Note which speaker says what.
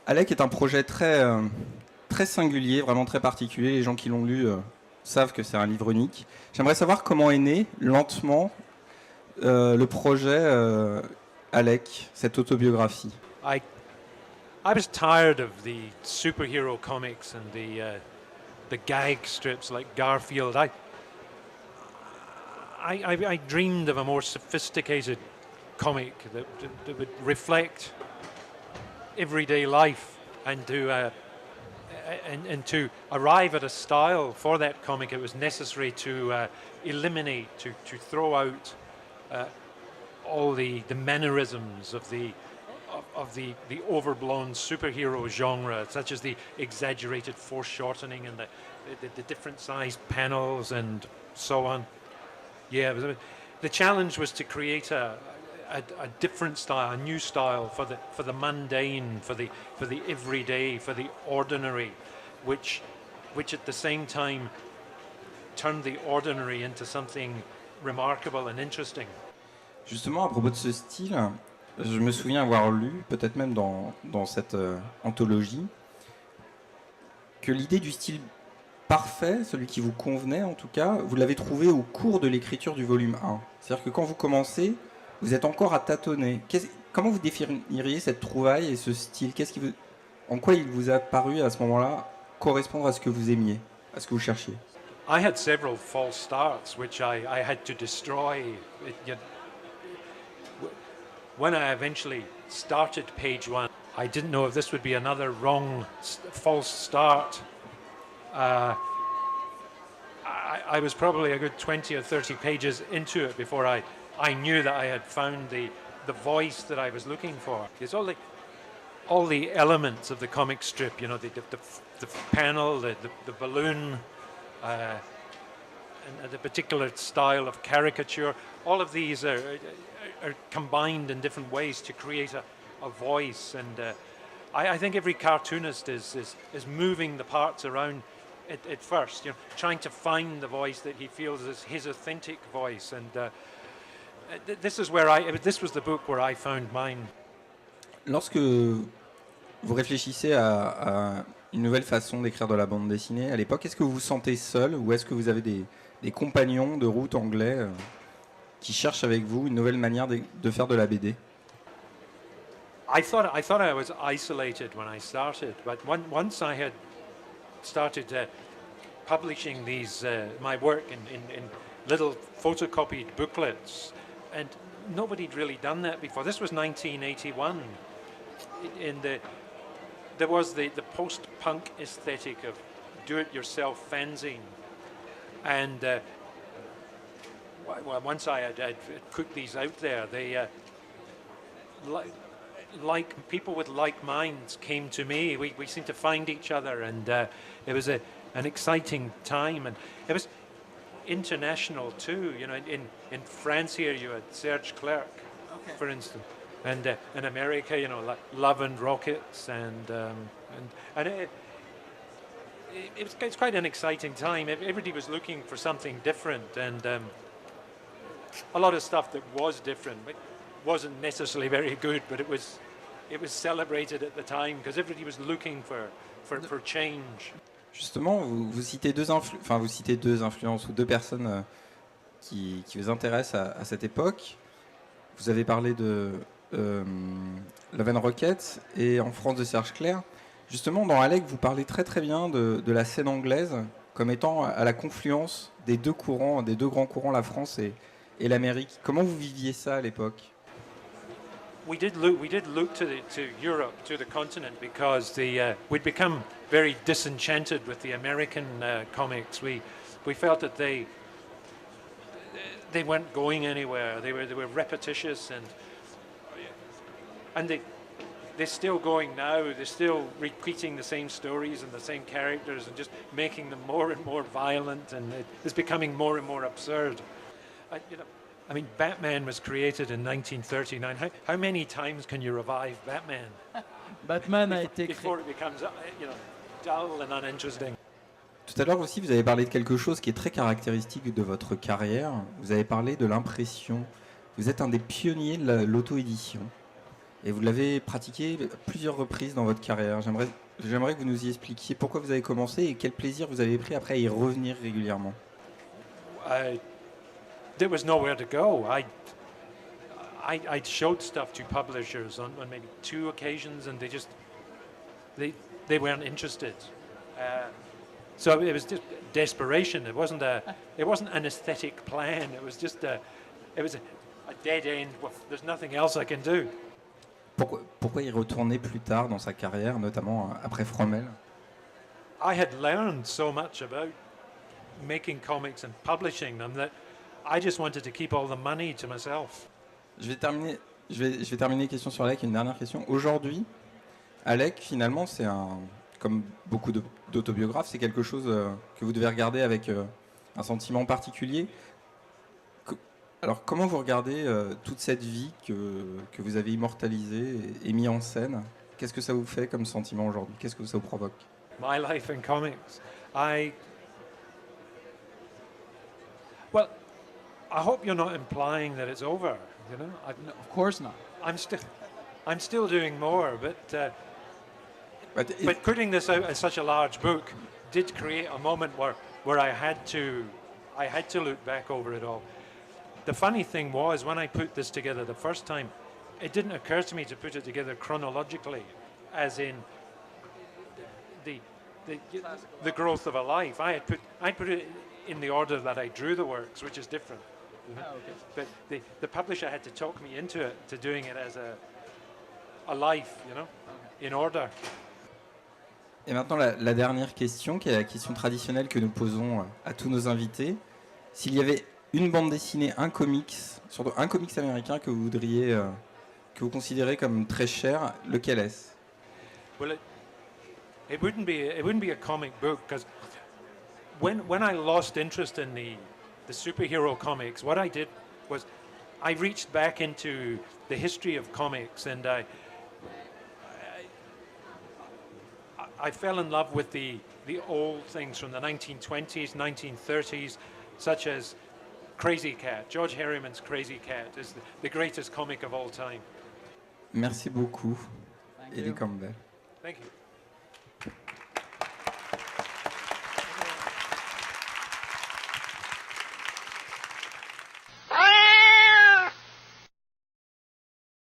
Speaker 1: Alec est un projet très singulier, vraiment très particulier. Les gens qui l'ont lu savent que c'est un livre unique. J'aimerais savoir comment est né, lentement, le projet Alec, cette autobiographie.
Speaker 2: I was tired of the superhero comics and the gag strips like Garfield. I dreamed of a more sophisticated comic that would reflect everyday life, and to arrive at a style for that comic, it was necessary to eliminate, to throw out all the mannerisms of the overblown superhero genre, such as the exaggerated foreshortening and the different sized panels and so on. Yeah, the challenge was to create a different style, a new style for the mundane, for the everyday, for the ordinary, which at the same time turned the ordinary into something remarkable and interesting.
Speaker 1: Justement, à propos de ce style, je me souviens avoir lu, peut-être même dans cette anthologie, que l'idée du style parfait, celui qui vous convenait en tout cas, vous l'avez trouvé au cours de l'écriture du volume 1. C'est-à-dire que quand vous commencez, vous êtes encore à tâtonner. Comment vous définiriez cette trouvaille et ce style ? En quoi il vous a paru à ce moment-là correspondre à ce que vous aimiez, à ce que vous cherchiez ?
Speaker 2: I had several false starts which I had to destroy. When I eventually started page 1, I didn't know if this would be another wrong, false start. I was probably a good 20 or 30 pages into it before I knew that I had found the voice that I was looking for. It's all the elements of the comic strip, you know, the panel, the balloon, and the particular style of caricature. All of these are combined in different ways to create a voice, and I think every cartoonist is moving the parts around at first, you know, trying to find the voice that he feels is his authentic voice, and this was the book where I found mine.
Speaker 1: Lorsque vous réfléchissez à une nouvelle façon d'écrire de la bande dessinée à l'époque, est-ce que vous vous sentez seul ou est-ce que vous avez des compagnons de route anglais qui cherchent avec vous une nouvelle manière de faire de la BD?
Speaker 2: I thought I was isolated when I started, but once I had started publishing my work in little photocopied booklets, and nobody'd really done that before. This was 1981. There was the post-punk aesthetic of do-it-yourself fanzine, and once I had put these out there, they like people with like minds came to me. We seemed to find each other, and it was an exciting time, and it was international too. You know, in France here you had Serge Clerc, okay, for instance, and in America, you know, like Love and Rockets, and it's quite an exciting time. Everybody was looking for something different, and a lot of stuff that was different. It wasn't necessarily very good, but it was celebrated at the time because everybody was looking for change.
Speaker 1: Justement, vous citez deux influences ou deux personnes qui vous intéressent à cette époque. Vous avez parlé de Love and Rockets et en France de Serge Clerc. Justement, dans Alec, vous parlez très très bien de la scène anglaise comme étant à la confluence des deux grands courants, la France et l'Amérique. Comment vous viviez ça à l'époque?
Speaker 2: We did look to Europe, to the continent, because we'd become very disenchanted with the American comics. We felt that they weren't going anywhere. They were repetitious, and they're still going now. They're still repeating the same stories and the same characters and just making them more and more violent, and it's becoming more and more absurd. I mean, Batman was created in 1939. How many times can you revive Batman?
Speaker 3: Batman a été
Speaker 2: before it becomes, dull and uninteresting.
Speaker 1: Tout à l'heure aussi, vous avez parlé de quelque chose qui est très caractéristique de votre carrière. Vous avez parlé de l'impression. Vous êtes un des pionniers de l'auto-édition. Et vous l'avez pratiqué plusieurs reprises dans votre carrière. J'aimerais que vous nous y expliquiez pourquoi vous avez commencé et quel plaisir vous avez pris après à y revenir régulièrement.
Speaker 2: There was nowhere to go. I'd showed stuff to publishers on maybe 2 occasions, and they weren't interested. So it was just desperation. It wasn't an aesthetic plan. It was just a dead end. There's nothing else I can do.
Speaker 1: Pourquoi y retourner plus tard dans sa carrière, notamment après From Elle?
Speaker 2: I had learned so much about making comics and publishing them that I just wanted to keep all the money to myself.
Speaker 1: Je vais terminer question sur Alec, une dernière question. Aujourd'hui, Alec, finalement, comme beaucoup d'autobiographes, c'est quelque chose que vous devez regarder avec un sentiment particulier. Alors, comment vous regardez toute cette vie que vous avez immortalisée et mis en scène? Qu'est-ce que ça vous fait comme sentiment aujourd'hui? Qu'est-ce que ça vous provoque?
Speaker 2: My life in comics. I hope you're not implying that it's over. You know,
Speaker 3: No, of course not.
Speaker 2: I'm still doing more, but putting this out as such a large book did create a moment where I had to look back over it all. The funny thing was, when I put this together the first time, it didn't occur to me to put it together chronologically, as in the growth of a life. I put it in the order that I drew the works, which is different. You know?
Speaker 3: Ah, okay.
Speaker 2: But the publisher had to talk me into it, to doing it as a life, you know, in order.
Speaker 1: Et maintenant, la dernière question, qui est la question traditionnelle que nous posons à tous nos invités. S'il y avait une bande dessinée, un comics, surtout un comics américain que vous voudriez, que vous considérez comme très cher, lequel est-ce?
Speaker 2: Well, it wouldn't be a comic book, because when I lost interest in the superhero comics, what I did was I reached back into the history of comics, and I fell in love with the old things from the 1920s, 1930s, such as Crazy Cat. George Herriman's Crazy Cat is the greatest comic of all time.
Speaker 1: Merci beaucoup,
Speaker 3: Thank
Speaker 1: Eddie
Speaker 3: you.
Speaker 1: Campbell.
Speaker 2: Thank you.